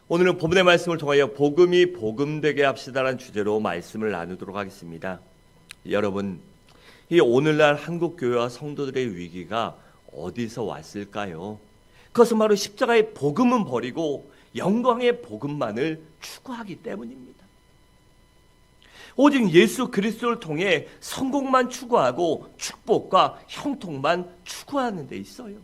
오늘은 본문의 말씀을 통하여 복음이 복음되게 합시다라는 주제로 말씀을 나누도록 하겠습니다. 여러분, 이 오늘날 한국교회와 성도들의 위기가 어디서 왔을까요? 그것은 바로 십자가의 복음은 버리고 영광의 복음만을 추구하기 때문입니다. 오직 예수 그리스도를 통해 성공만 추구하고 축복과 형통만 추구하는 데 있어요.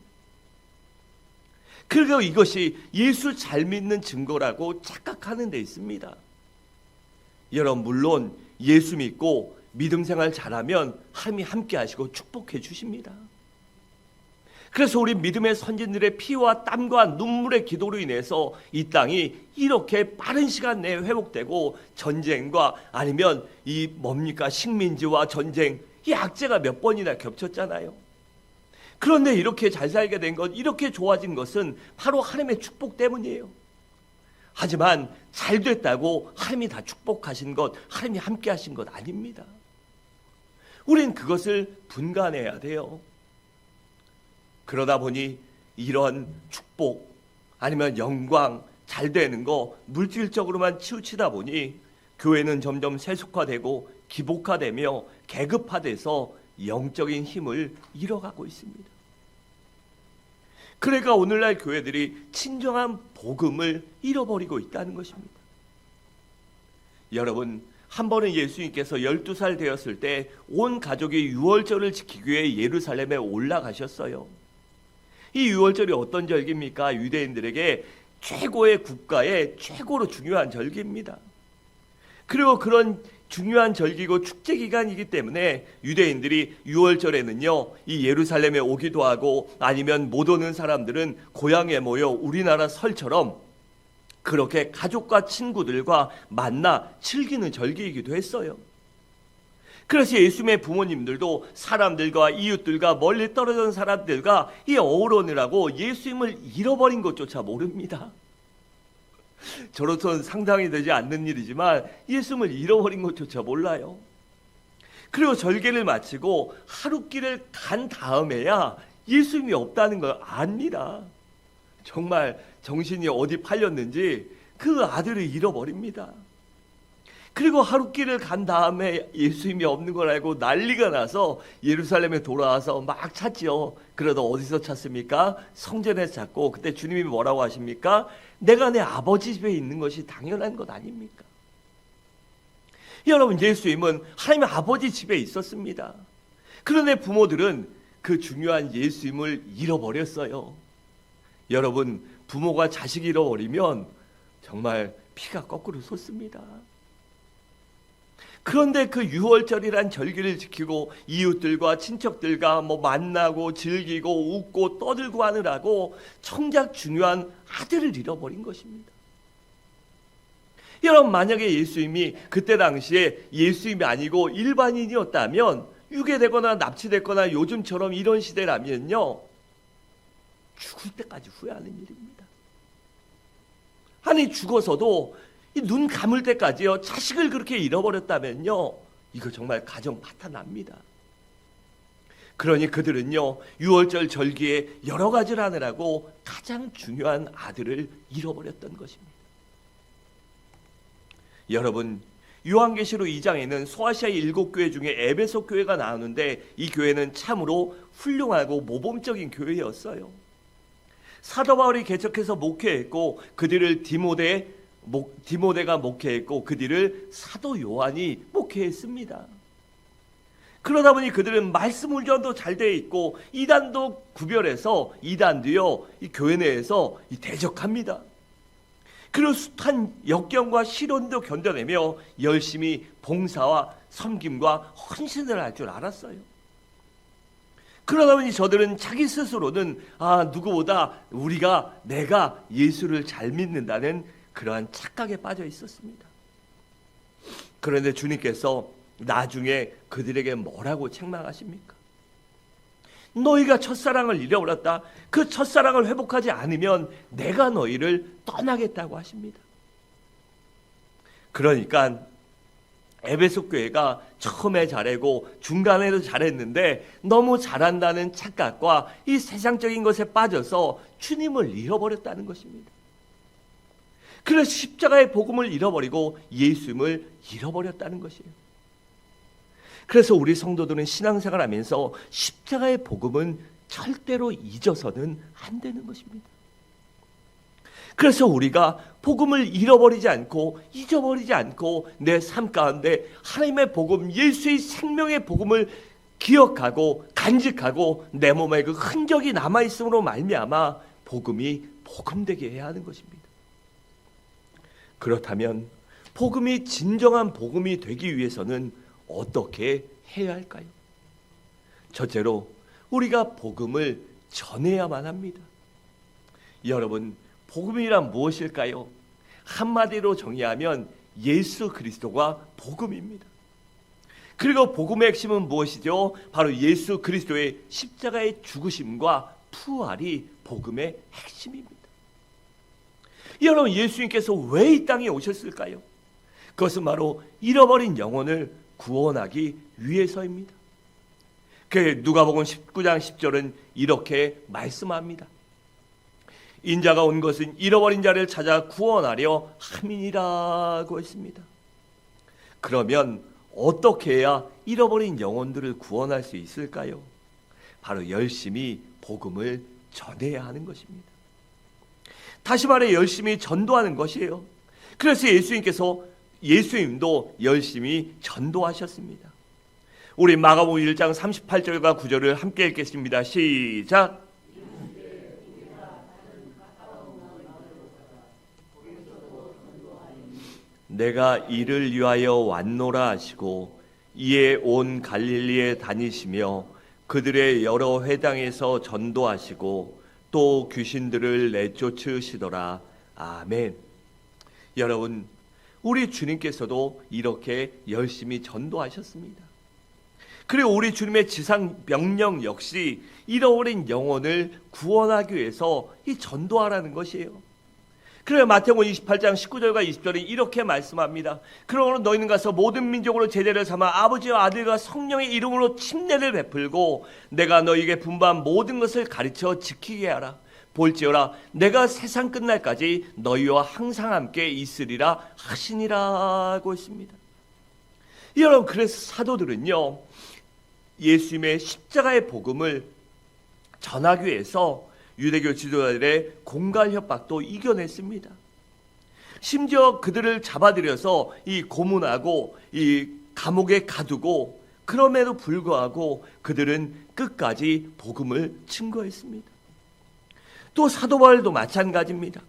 그리고 이것이 예수 잘 믿는 증거라고 착각하는 데 있습니다. 여러분, 물론 예수 믿고 믿음 생활 잘하면 하나님이 함께 하시고 축복해 주십니다. 그래서 우리 믿음의 선진들의 피와 땀과 눈물의 기도로 인해서 이 땅이 이렇게 빠른 시간 내에 회복되고 전쟁과 아니면 이 식민지와 전쟁, 이 악재가 몇 번이나 겹쳤잖아요. 그런데 이렇게 잘 살게 된 것, 이렇게 좋아진 것은 바로 하나님의 축복 때문이에요. 하지만 잘 됐다고 하나님이 다 축복하신 것, 하나님이 함께 하신 것 아닙니다. 우린 그것을 분간해야 돼요. 그러다 보니 이런 축복 아니면 영광 잘 되는 거 물질적으로만 치우치다 보니 교회는 점점 세속화되고 기복화되며 계급화돼서 영적인 힘을 잃어가고 있습니다. 그러니까 오늘날 교회들이 진정한 복음을 잃어버리고 있다는 것입니다. 여러분, 한 번은 예수님께서 12살 되었을 때 온 가족이 유월절을 지키기 위해 예루살렘에 올라가셨어요. 이 유월절이 어떤 절기입니까? 유대인들에게 최고의 국가의 최고로 중요한 절기입니다. 그리고 그런 중요한 절기고 축제 기간이기 때문에 유대인들이 유월절에는요, 이 예루살렘에 오기도 하고 아니면 못 오는 사람들은 고향에 모여 우리나라 설처럼 그렇게 가족과 친구들과 만나 즐기는 절기이기도 했어요. 그래서 예수님의 부모님들도 사람들과 이웃들과 멀리 떨어진 사람들과 이 어우러느라고 예수님을 잃어버린 것조차 모릅니다. 저로서는 상상이 되지 않는 일이지만 예수님을 잃어버린 것조차 몰라요. 그리고 절개를 마치고 하룻길을 간 다음에야 예수님이 없다는 걸 압니다. 정말 정신이 어디 팔렸는지 그 아들을 잃어버립니다. 그리고 하룻길을 간 다음에 예수님이 없는 걸 알고 난리가 나서 예루살렘에 돌아와서 막 찾지요. 그러다 어디서 찾습니까? 성전에서 찾고, 그때 주님이 뭐라고 하십니까? 내가 내 아버지 집에 있는 것이 당연한 것 아닙니까? 여러분, 예수님은 하나님의 아버지 집에 있었습니다. 그런데 부모들은 그 중요한 예수님을 잃어버렸어요. 여러분, 부모가 자식 잃어버리면 정말 피가 거꾸로 솟습니다. 그런데 그 유월절이란 절기를 지키고 이웃들과 친척들과 만나고 즐기고 웃고 떠들고 하느라고 정작 중요한 아들을 잃어버린 것입니다. 여러분, 만약에 예수님이 그때 당시에 예수님이 아니고 일반인이었다면, 유괴되거나 납치됐거나 요즘처럼 이런 시대라면요, 죽을 때까지 후회하는 일입니다. 아니, 죽어서도 눈 감을 때까지요, 자식을 그렇게 잃어버렸다면요, 이거 정말 가정 파탄납니다. 그러니 그들은요, 유월절 절기에 여러 가지를 하느라고 가장 중요한 아들을 잃어버렸던 것입니다. 여러분, 요한계시록 2장에는 소아시아의 7교회 중에 에베소 교회가 나오는데, 이 교회는 참으로 훌륭하고 모범적인 교회였어요. 사도 바울이 개척해서 목회했고, 그들을 디모데가 목회했고, 그 뒤를 사도 요한이 목회했습니다. 그러다 보니 그들은 말씀 훈련도 잘 되어 있고, 이단도 구별해서 이단도요, 이 교회 내에서 대적합니다. 그리고 숱한 역경과 시련도 견뎌내며 열심히 봉사와 섬김과 헌신을 할 줄 알았어요. 그러다 보니 저들은 자기 스스로는 누구보다 내가 예수를 잘 믿는다는 그러한 착각에 빠져 있었습니다. 그런데 주님께서 나중에 그들에게 뭐라고 책망하십니까? 너희가 첫사랑을 잃어버렸다. 그 첫사랑을 회복하지 않으면 내가 너희를 떠나겠다고 하십니다. 그러니까 에베소 교회가 처음에 잘하고 중간에도 잘했는데 너무 잘한다는 착각과 이 세상적인 것에 빠져서 주님을 잃어버렸다는 것입니다. 그래서 십자가의 복음을 잃어버리고 예수님을 잃어버렸다는 것이에요. 그래서 우리 성도들은 신앙생활하면서 십자가의 복음은 절대로 잊어서는 안 되는 것입니다. 그래서 우리가 복음을 잃어버리지 않고 잊어버리지 않고 내 삶 가운데 하나님의 복음, 예수의 생명의 복음을 기억하고 간직하고 내 몸에 그 흔적이 남아있음으로 말미암아 복음이 복음되게 해야 하는 것입니다. 그렇다면 복음이 진정한 복음이 되기 위해서는 어떻게 해야 할까요? 첫째로 우리가 복음을 전해야만 합니다. 여러분, 복음이란 무엇일까요? 한마디로 정의하면 예수 그리스도가 복음입니다. 그리고 복음의 핵심은 무엇이죠? 바로 예수 그리스도의 십자가의 죽으심과 부활이 복음의 핵심입니다. 여러분, 예수님께서 왜 이 땅에 오셨을까요? 그것은 바로 잃어버린 영혼을 구원하기 위해서입니다. 누가복음 19장 10절은 이렇게 말씀합니다. 인자가 온 것은 잃어버린 자를 찾아 구원하려 함이니라고 했습니다. 그러면 어떻게 해야 잃어버린 영혼들을 구원할 수 있을까요? 바로 열심히 복음을 전해야 하는 것입니다. 다시 말해 열심히 전도하는 것이에요. 그래서 예수님도 열심히 전도하셨습니다. 우리 마가복음 1장 38절과 9절을 함께 읽겠습니다. 시작. 내가 이를 위하여 왔노라 하시고 이에 온 갈릴리에 다니시며 그들의 여러 회당에서 전도하시고 또 귀신들을 내쫓으시더라. 아멘. 여러분, 우리 주님께서도 이렇게 열심히 전도하셨습니다. 그리고 우리 주님의 지상 명령 역시 잃어버린 영혼을 구원하기 위해서 이 전도하라는 것이에요. 그래서 마태복음 28장 19절과 20절에 이렇게 말씀합니다. 그러므로 너희는 가서 모든 민족으로 제자를 삼아 아버지와 아들과 성령의 이름으로 침례를 베풀고 내가 너희에게 분부한 모든 것을 가르쳐 지키게 하라. 볼지어라 내가 세상 끝날까지 너희와 항상 함께 있으리라 하시니라고 했습니다. 여러분, 그래서 사도들은요, 예수님의 십자가의 복음을 전하기 위해서 유대교 지도자들의 공갈 협박도 이겨냈습니다. 심지어 그들을 잡아들여서 이 고문하고 이 감옥에 가두고, 그럼에도 불구하고 그들은 끝까지 복음을 증거했습니다. 또 사도 바울도 마찬가지입니다.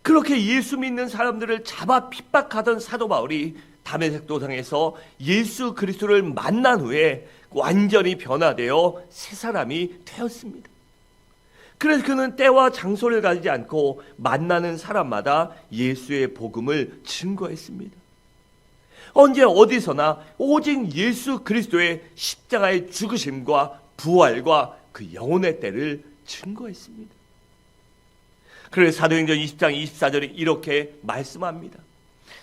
그렇게 예수 믿는 사람들을 잡아 핍박하던 사도 바울이 다메섹 도상에서 예수 그리스도를 만난 후에 완전히 변화되어 새 사람이 되었습니다. 그래서 그는 때와 장소를 가리지 않고 만나는 사람마다 예수의 복음을 증거했습니다. 언제 어디서나 오직 예수 그리스도의 십자가의 죽으심과 부활과 그 영혼의 때를 증거했습니다. 그래서 사도행전 20장 24절에 이렇게 말씀합니다.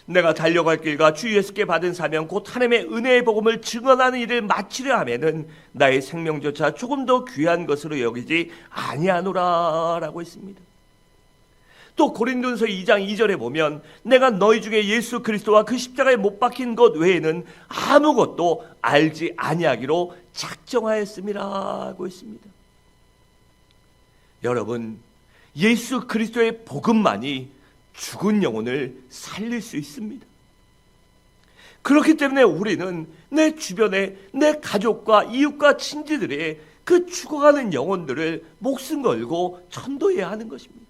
내가 달려갈 길과 주 예수께 받은 사명 곧 하나님의 은혜의 복음을 증언하는 일을 마치려 하면은 나의 생명조차 조금 더 귀한 것으로 여기지 아니하노라 라고 했습니다. 또 고린도전서 2장 2절에 보면 내가 너희 중에 예수 그리스도와 그 십자가에 못 박힌 것 외에는 아무것도 알지 아니하기로 작정하였음이라고 했습니다. 여러분, 예수 그리스도의 복음만이 죽은 영혼을 살릴 수 있습니다. 그렇기 때문에 우리는 내 주변에 내 가족과 이웃과 친지들의 그 죽어가는 영혼들을 목숨 걸고 전도해야 하는 것입니다.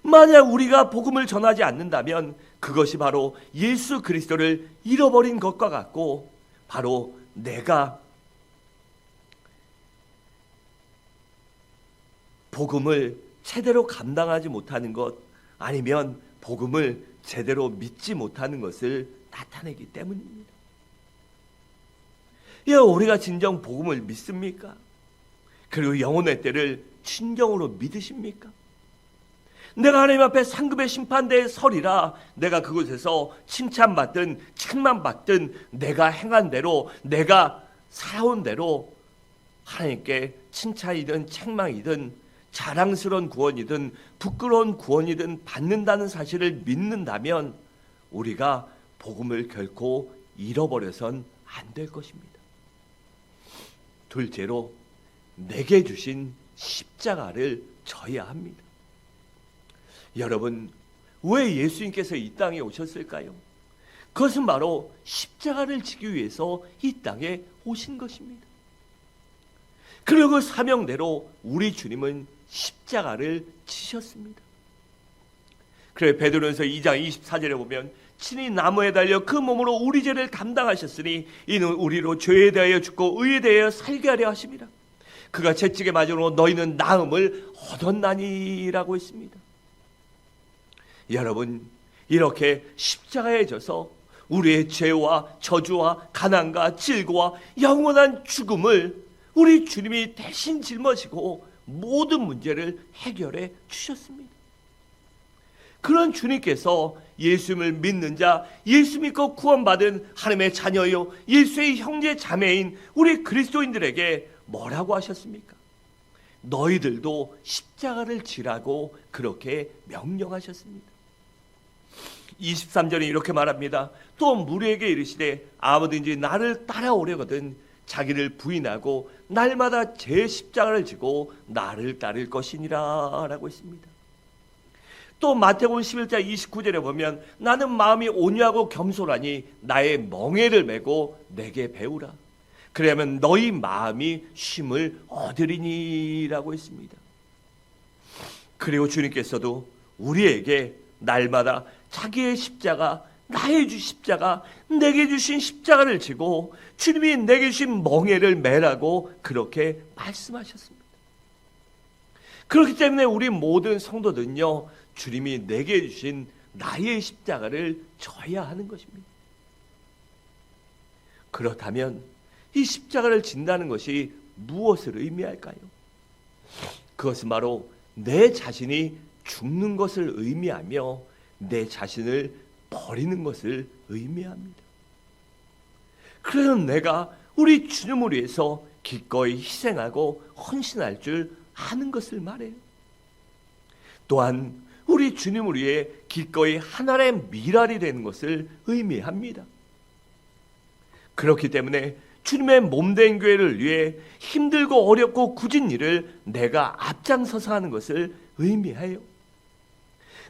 만약 우리가 복음을 전하지 않는다면 그것이 바로 예수 그리스도를 잃어버린 것과 같고, 바로 내가 복음을 제대로 감당하지 못하는 것, 아니면 복음을 제대로 믿지 못하는 것을 나타내기 때문입니다. 우리가 진정 복음을 믿습니까? 그리고 영혼의 때를 진정으로 믿으십니까? 내가 하나님 앞에 상급의 심판대에 서리라 내가 그곳에서 칭찬받든 책망받든 내가 행한 대로, 내가 살아온 대로 하나님께 칭찬이든 책망이든 자랑스러운 구원이든 부끄러운 구원이든 받는다는 사실을 믿는다면 우리가 복음을 결코 잃어버려선 안 될 것입니다. 둘째로 내게 주신 십자가를 져야 합니다. 여러분, 왜 예수님께서 이 땅에 오셨을까요? 그것은 바로 십자가를 지기 위해서 이 땅에 오신 것입니다. 그리고 그 사명대로 우리 주님은 십자가를 지셨습니다. 그래 베드로전서 2장 24절에 보면 친히 나무에 달려 그 몸으로 우리 죄를 담당하셨으니 이는 우리로 죄에 대하여 죽고 의에 대하여 살게 하려 하심이라. 그가 채찍에 맞음으로 너희는 나음을 얻었나니라고 했습니다. 여러분, 이렇게 십자가에 져서 우리의 죄와 저주와 가난과 질고와 영원한 죽음을 우리 주님이 대신 짊어지고 모든 문제를 해결해 주셨습니다. 그런 주님께서 예수님을 믿는 자, 예수 믿고 구원받은 하나님의 자녀요 예수의 형제 자매인 우리 그리스도인들에게 뭐라고 하셨습니까? 너희들도 십자가를 지라고 그렇게 명령하셨습니다. 23절에 이렇게 말합니다. 또 무리에게 이르시되 아무든지 나를 따라오려거든 자기를 부인하고 날마다 제 십자가를 지고 나를 따를 것이니라 라고 했습니다. 또 마태복음 11장 29절에 보면 나는 마음이 온유하고 겸손하니 나의 멍에를 메고 내게 배우라. 그러면 너희 마음이 쉼을 얻으리니 라고 했습니다. 그리고 주님께서도 우리에게 날마다 자기의 십자가, 나의 십자가, 내게 주신 십자가를 지고 주님이 내게 주신 멍에를 메라고 그렇게 말씀하셨습니다. 그렇기 때문에 우리 모든 성도들은요, 주님이 내게 주신 나의 십자가를 져야 하는 것입니다. 그렇다면 이 십자가를 진다는 것이 무엇을 의미할까요? 그것은 바로 내 자신이 죽는 것을 의미하며 내 자신을 버리는 것을 의미합니다. 그래서 내가 우리 주님을 위해서 기꺼이 희생하고 헌신할 줄 아는 것을 말해요. 또한 우리 주님을 위해 기꺼이 하나님의 미랄이 되는 것을 의미합니다. 그렇기 때문에 주님의 몸된 교회를 위해 힘들고 어렵고 굳은 일을 내가 앞장서서 하는 것을 의미해요.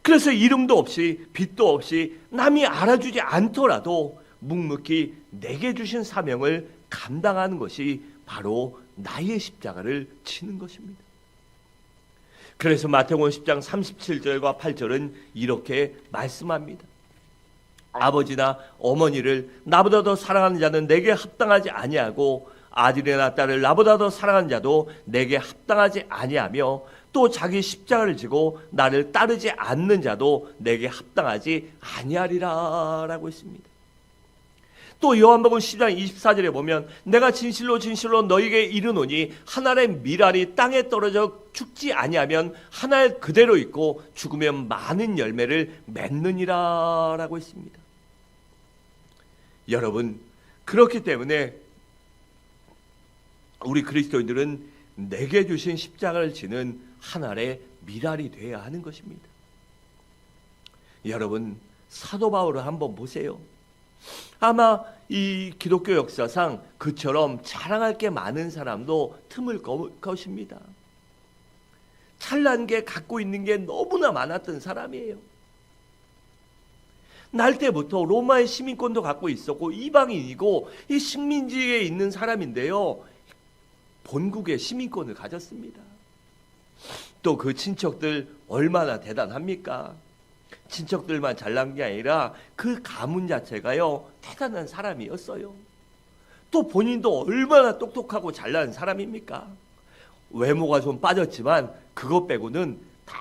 그래서 이름도 없이 빚도 없이 남이 알아주지 않더라도 묵묵히 내게 주신 사명을 감당하는 것이 바로 나의 십자가를 지는 것입니다. 그래서 마태복음 10장 37절과 8절은 이렇게 말씀합니다. 아버지나 어머니를 나보다 더 사랑하는 자는 내게 합당하지 아니하고 아들이나 딸을 나보다 더 사랑하는 자도 내게 합당하지 아니하며 또 자기 십자가를 지고 나를 따르지 않는 자도 내게 합당하지 아니하리라 라고 했습니다. 또 요한복음 10장 24절에 보면 내가 진실로 진실로 너희에게 이르노니 한 알의 밀알이 땅에 떨어져 죽지 아니하면 한 알 그대로 있고 죽으면 많은 열매를 맺느니라 라고 했습니다. 여러분, 그렇기 때문에 우리 그리스도인들은 내게 주신 십자가를 지는 한 알의 밀알이 되어야 하는 것입니다. 여러분, 사도 바울을 한번 보세요. 아마 이 기독교 역사상 그처럼 자랑할 게 많은 사람도 드물 것입니다. 잘난 게 갖고 있는 게 너무나 많았던 사람이에요. 날 때부터 로마의 시민권도 갖고 있었고 이방인이고 이 식민지에 있는 사람인데요, 본국의 시민권을 가졌습니다. 또 그 친척들 얼마나 대단합니까? 친척들만 잘난 게 아니라 그 가문 자체가요 대단한 사람이었어요. 또 본인도 얼마나 똑똑하고 잘난 사람입니까? 외모가 좀 빠졌지만 그것 빼고는 다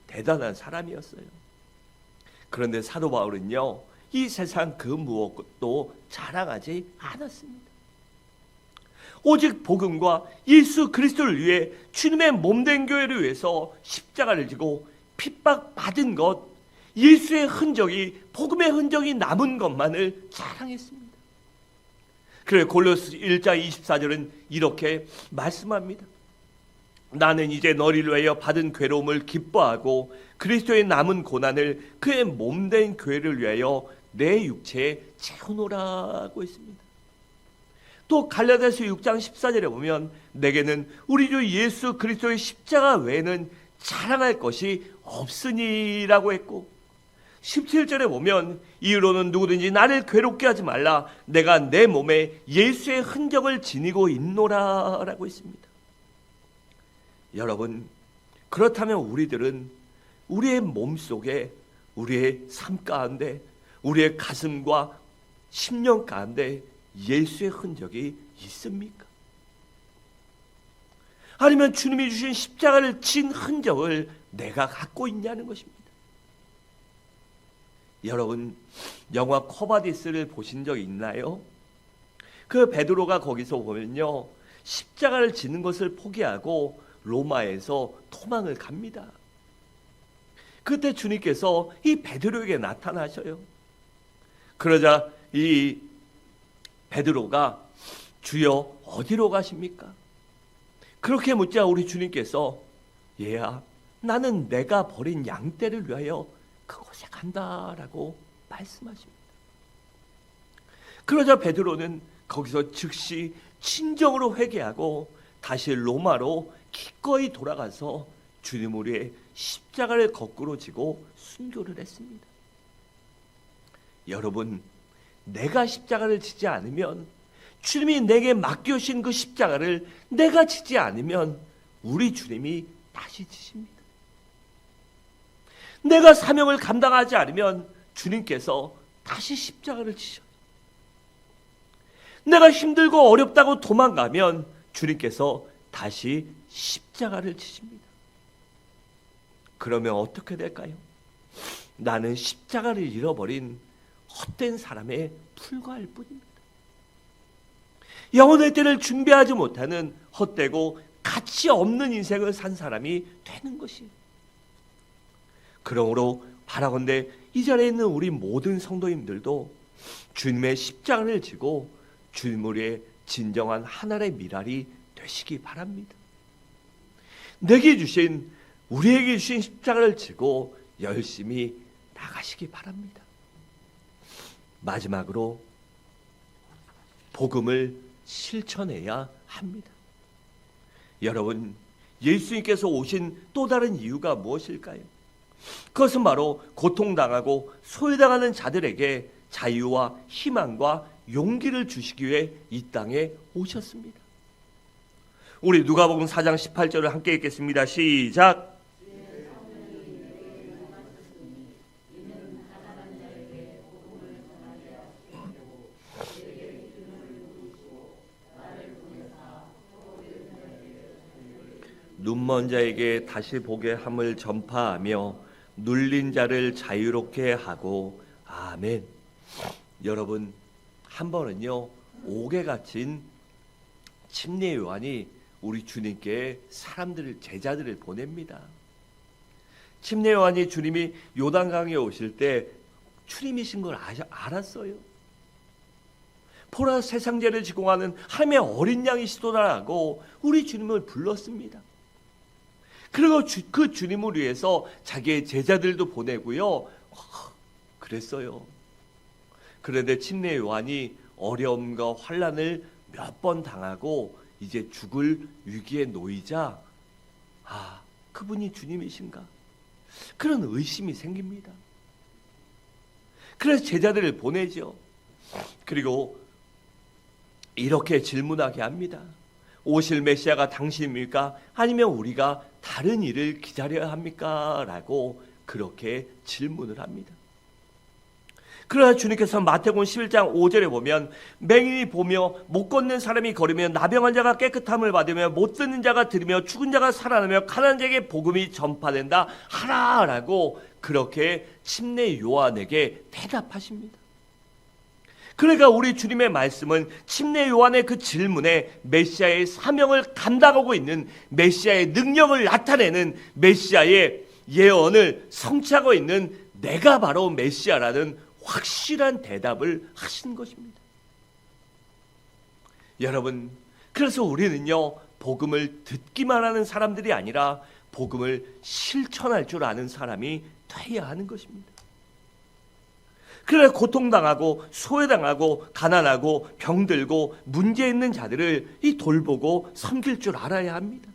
대단한 사람이었어요. 그런데 사도 바울은요 이 세상 그 무엇도 자랑하지 않았습니다. 오직 복음과 예수 그리스도를 위해 주님의 몸된 교회를 위해서 십자가를 지고 핍박받은 것, 예수의 흔적이, 복음의 흔적이 남은 것만을 자랑했습니다. 그래서 골로새 1장 24절은 이렇게 말씀합니다. 나는 이제 너를 위하여 받은 괴로움을 기뻐하고 그리스도의 남은 고난을 그의 몸된 교회를 위하여 내 육체에 채우노라고 했습니다. 또 갈라디아서 6장 14절에 보면 내게는 우리 주 예수 그리스도의 십자가 외에는 자랑할 것이 없으니라고 했고, 17절에 보면 이후로는 누구든지 나를 괴롭게 하지 말라, 내가 내 몸에 예수의 흔적을 지니고 있노라라고 했습니다. 여러분, 그렇다면 우리들은 우리의 몸속에, 우리의 삶 가운데, 우리의 가슴과 심령 가운데 예수의 흔적이 있습니까? 아니면 주님이 주신 십자가를 진 흔적을 내가 갖고 있냐는 것입니다. 여러분, 영화 코바디스를 보신 적 있나요? 그 베드로가 거기서 보면요, 십자가를 지는 것을 포기하고 로마에서 도망을 갑니다. 그때 주님께서 이 베드로에게 나타나셔요. 그러자 이 베드로가 주여 어디로 가십니까? 그렇게 묻자 우리 주님께서 얘야, 나는 내가 버린 양떼를 위하여 그곳에 간다라고 말씀하십니다. 그러자 베드로는 거기서 즉시 진정으로 회개하고 다시 로마로 기꺼이 돌아가서 주님을 위해 십자가를 거꾸로 지고 순교를 했습니다. 여러분, 내가 십자가를 지지 않으면, 주님이 내게 맡겨주신 그 십자가를 내가 지지 않으면 우리 주님이 다시 지십니다. 내가 사명을 감당하지 않으면 주님께서 다시 십자가를 지셔요. 내가 힘들고 어렵다고 도망가면 주님께서 다시 십자가를 지십니다. 그러면 어떻게 될까요? 나는 십자가를 잃어버린 헛된 사람에 불과할 뿐입니다. 영원의 때를 준비하지 못하는 헛되고 가치 없는 인생을 산 사람이 되는 것이에요. 그러므로 바라건대 이 자리에 있는 우리 모든 성도님들도 주님의 십자가를 지고 주님을 위해 진정한 하늘의 미랄이 되시기 바랍니다. 내게 주신, 우리에게 주신 십자가를 지고 열심히 나가시기 바랍니다. 마지막으로 복음을 실천해야 합니다. 여러분, 예수님께서 오신 또 다른 이유가 무엇일까요? 그것은 바로 고통당하고 소외당하는 자들에게 자유와 희망과 용기를 주시기 위해 이 땅에 오셨습니다. 우리 누가복음 4장 18절을 함께 읽겠습니다. 시작. 눈먼 자에게 다시 보게 함을 전파하며 눌린 자를 자유롭게 하고. 아멘. 여러분, 한 번은요, 옥에 갇힌 침례 요한이 우리 주님께 사람들을, 제자들을 보냅니다. 침례 요한이 주님이 요단강에 오실 때 주님이신 걸 알았어요. 보라, 세상 죄를 지고 가는 하나님의 어린 양이시도다라고 우리 주님을 불렀습니다. 그리고 그 주님을 위해서 자기의 제자들도 보내고요, 그랬어요. 그런데 침례 요한이 어려움과 환난을 몇 번 당하고 이제 죽을 위기에 놓이자, 그분이 주님이신가? 그런 의심이 생깁니다. 그래서 제자들을 보내죠. 그리고 이렇게 질문하게 합니다. 오실 메시아가 당신입니까? 아니면 우리가 다른 일을 기다려야 합니까? 라고 그렇게 질문을 합니다. 그러나 주님께서 마태복음 11장 5절에 보면 맹인이 보며 못 걷는 사람이 걸으며 나병한 자가 깨끗함을 받으며 못 듣는 자가 들으며 죽은 자가 살아나며 가난한 자에게 복음이 전파된다 하라라고 그렇게 침례 요한에게 대답하십니다. 그러니까 우리 주님의 말씀은 침례 요한의 그 질문에 메시아의 사명을 감당하고 있는, 메시아의 능력을 나타내는, 메시아의 예언을 성취하고 있는 내가 바로 메시아라는 확실한 대답을 하신 것입니다. 여러분, 그래서 우리는요, 복음을 듣기만 하는 사람들이 아니라 복음을 실천할 줄 아는 사람이 돼야 하는 것입니다. 그래 고통당하고 소외당하고 가난하고 병들고 문제 있는 자들을 돌보고 섬길 줄 알아야 합니다.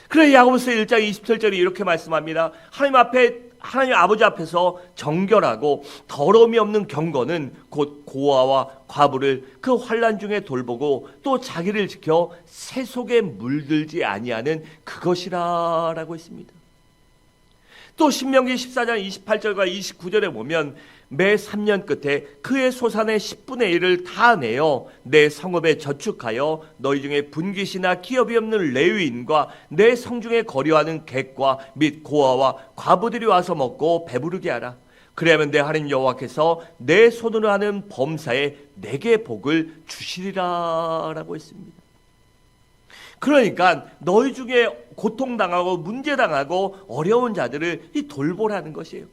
그래 야고보서 1장 27절에 이렇게 말씀합니다. 하나님 아버지 앞에서 정결하고 더러움이 없는 경건은 곧 고아와 과부를 그 환난 중에 돌보고 또 자기를 지켜 새 속에 물들지 아니하는 그것이라라고 했습니다. 또 신명기 14장 28절과 29절에 보면 매 3년 끝에 그의 소산의 10분의 1을 다 내어 내 성읍에 저축하여 너희 중에 분깃이나 기업이 없는 레위인과 내 성중에 거류하는 객과 및 고아와 과부들이 와서 먹고 배부르게 하라. 그래야면 내 하나님 여호와께서 내 손으로 하는 범사에 내게 복을 주시리라라고 했습니다. 그러니까 너희 중에 고통당하고 문제당하고 어려운 자들을 돌보라는 것이에요.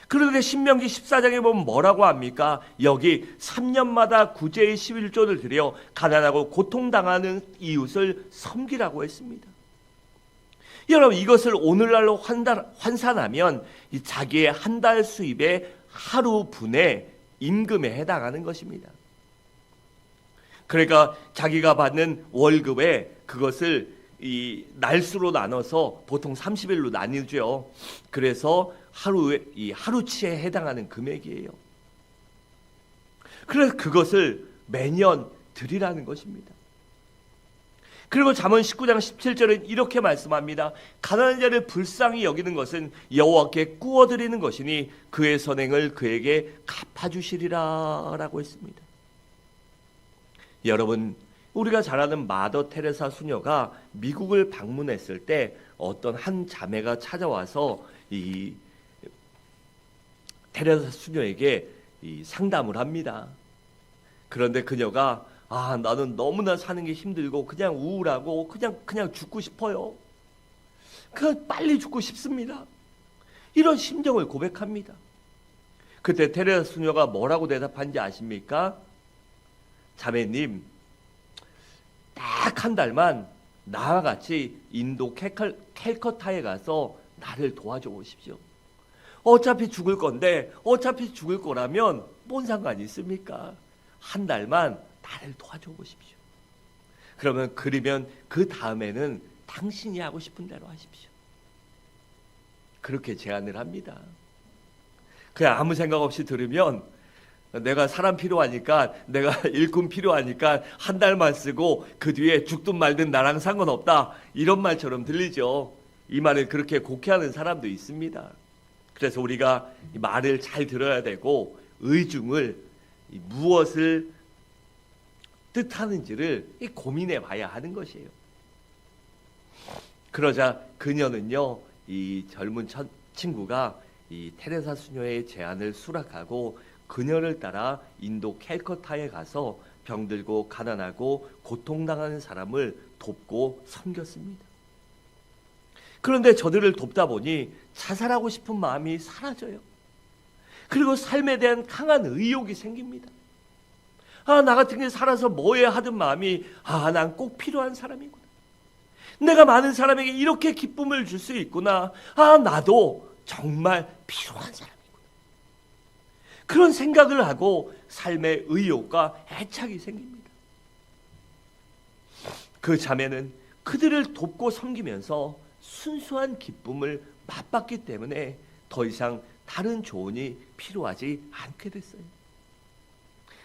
그런데 신명기 14장에 보면 뭐라고 합니까? 여기 3년마다 구제의 11조를 드려 가난하고 고통당하는 이웃을 섬기라고 했습니다. 여러분 이것을 오늘날로 환산하면 자기의 한 달 수입의 하루 분의 임금에 해당하는 것입니다. 그러니까 자기가 받는 월급에 그것을 이 날수로 나눠서 보통 30일로 나뉘죠. 그래서 하루치에 해당하는 금액이에요. 그래서 그것을 매년 드리라는 것입니다. 그리고 잠언 19장 17절은 이렇게 말씀합니다. 가난한 자를 불쌍히 여기는 것은 여호와께 구워드리는 것이니 그의 선행을 그에게 갚아주시리라 라고 했습니다. 여러분 우리가 잘 아는 마더 테레사 수녀가 미국을 방문했을 때 어떤 한 자매가 찾아와서 이 테레사 수녀에게 상담을 합니다. 그런데 그녀가 나는 너무나 사는 게 힘들고 그냥 우울하고 그냥 죽고 싶어요. 그냥 빨리 죽고 싶습니다. 이런 심정을 고백합니다. 그때 테레사 수녀가 뭐라고 대답한지 아십니까? 자매님, 딱 한 달만 나와 같이 인도 캘커타에 가서 나를 도와줘 보십시오. 어차피 죽을 건데 어차피 죽을 거라면 뭔 상관이 있습니까? 한 달만 나를 도와줘 보십시오. 그러면 그 다음에는 당신이 하고 싶은 대로 하십시오. 그렇게 제안을 합니다. 그냥 아무 생각 없이 들으면 내가 사람 필요하니까 내가 일꾼 필요하니까 한 달만 쓰고 그 뒤에 죽든 말든 나랑 상관없다 이런 말처럼 들리죠. 이 말을 그렇게 곡해하는 사람도 있습니다. 그래서 우리가 이 말을 잘 들어야 되고 의중을 무엇을 뜻하는지를 고민해 봐야 하는 것이에요. 그러자 그녀는요, 이 젊은 친구가 이 테레사 수녀의 제안을 수락하고 그녀를 따라 인도 캘커타에 가서 병들고 가난하고 고통당하는 사람을 돕고 섬겼습니다. 그런데 저들을 돕다 보니 자살하고 싶은 마음이 사라져요. 그리고 삶에 대한 강한 의욕이 생깁니다. 나 같은 게 살아서 뭐해야 하던 마음이 난 꼭 필요한 사람이구나. 내가 많은 사람에게 이렇게 기쁨을 줄 수 있구나. 나도 정말 필요한 사람이구나. 그런 생각을 하고 삶의 의욕과 애착이 생깁니다. 그 자매는 그들을 돕고 섬기면서 순수한 기쁨을 맛봤기 때문에 더 이상 다른 조언이 필요하지 않게 됐어요.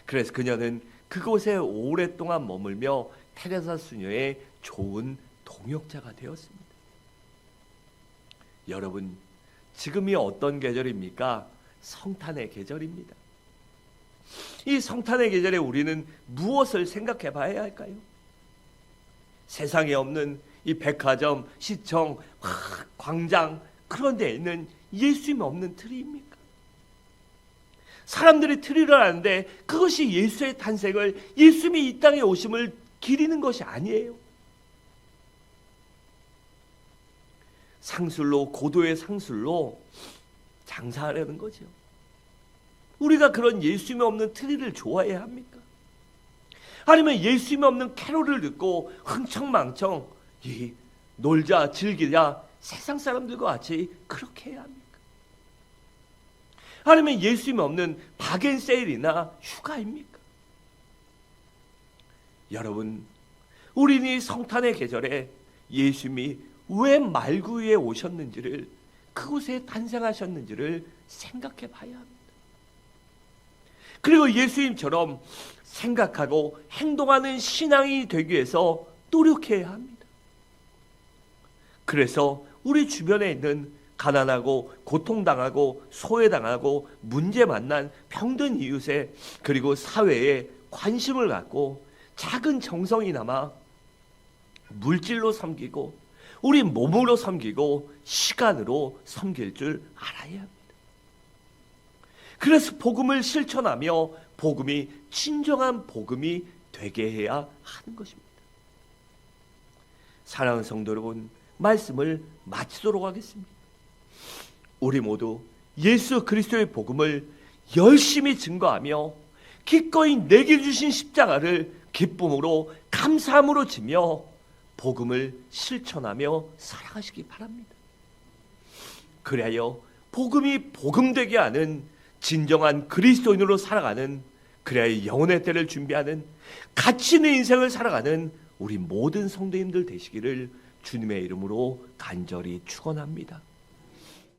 그래서 그녀는 그곳에 오랫동안 머물며 테레사 수녀의 좋은 동역자가 되었습니다. 여러분, 지금이 어떤 계절입니까? 성탄의 계절입니다. 이 성탄의 계절에 우리는 무엇을 생각해 봐야 할까요? 세상에 없는 이 백화점, 시청, 광장 그런 데 있는 예수님 없는 트리입니까? 사람들이 트리를 하는데 그것이 예수의 탄생을, 예수님이 이 땅에 오심을 기리는 것이 아니에요. 상술로, 고도의 상술로 장사하려는 거죠. 우리가 그런 예수님이 없는 트리를 좋아해야 합니까? 아니면 예수님이 없는 캐롤을 듣고 흥청망청 놀자 즐기자 세상 사람들과 같이 그렇게 해야 합니까? 아니면 예수님이 없는 박앤세일이나 휴가입니까? 여러분, 우리는 이 성탄의 계절에 예수님이 왜 말구 위에 오셨는지를, 그곳에 탄생하셨는지를 생각해 봐야 합니다. 그리고 예수님처럼 생각하고 행동하는 신앙이 되기 위해서 노력해야 합니다. 그래서 우리 주변에 있는 가난하고 고통당하고 소외당하고 문제 만난 병든 이웃에, 그리고 사회에 관심을 갖고 작은 정성이나마 물질로 섬기고 우리 몸으로 섬기고 시간으로 섬길 줄 알아야 합니다. 그래서 복음을 실천하며 복음이 진정한 복음이 되게 해야 하는 것입니다. 사랑하는 성도 여러분, 말씀을 마치도록 하겠습니다. 우리 모두 예수 그리스도의 복음을 열심히 증거하며 기꺼이 내게 주신 십자가를 기쁨으로 감사함으로 지며 복음을 실천하며 살아가시기 바랍니다. 그래야 복음이 복음되게 하는 진정한 그리스도인으로 살아가는, 그래야 영혼의 때를 준비하는 가치 있는 인생을 살아가는 우리 모든 성도님들 되시기를 주님의 이름으로 간절히 축원합니다.